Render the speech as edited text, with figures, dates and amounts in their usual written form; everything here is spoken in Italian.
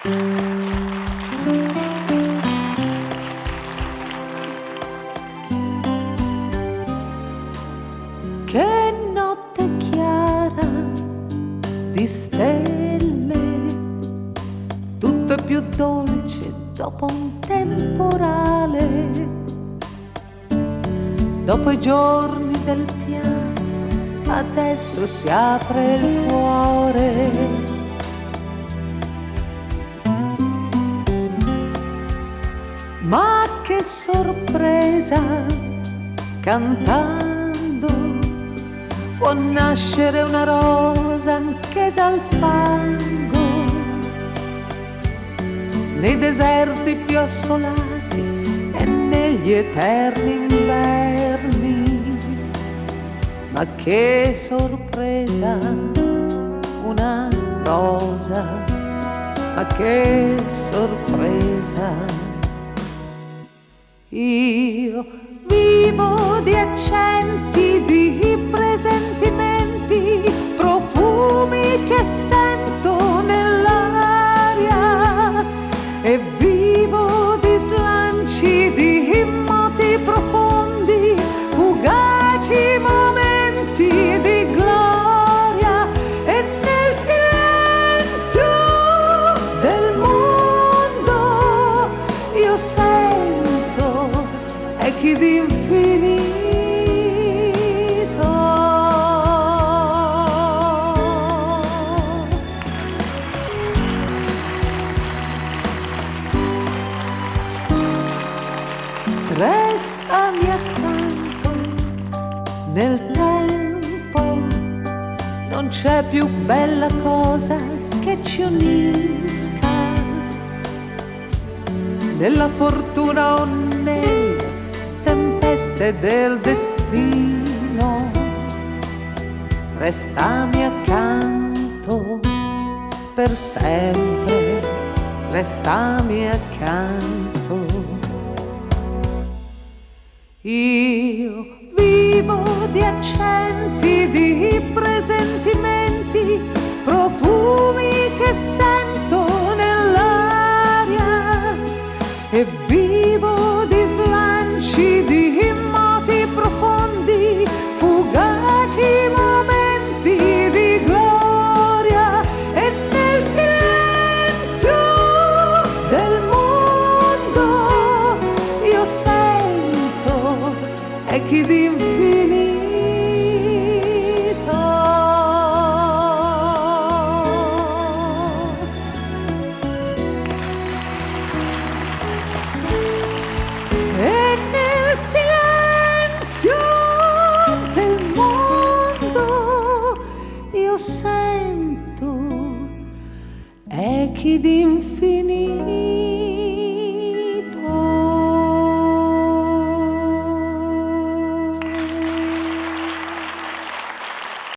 Che notte chiara di stelle, tutto è più dolce dopo un temporale, dopo i giorni del pianto, adesso si apre il cuore. Ma che sorpresa, cantando può nascere una rosa anche dal fango, nei deserti più assolati e negli eterni inverni. Ma che sorpresa, una rosa, ma che sorpresa. Io vivo di accenti, di presentimenti, profumi che sento nell'aria, e vivo di slanci, di moti profondi, fugaci momenti di gloria, e nel silenzio del mondo io sento echi di infinito. Restami accanto nel tempo, non c'è più bella cosa che ci unisca, nella fortuna o nelle tempeste del destino. Restami accanto per sempre, restami accanto. Io vivo di accenti, di presentimenti, profumi che sento nell'aria, e vivo di slanci, di moti profondi, fugaci momenti di gloria, e nel silenzio del mondo io sento echi di infinito. E nel silenzio del mondo io sento echi di infinito.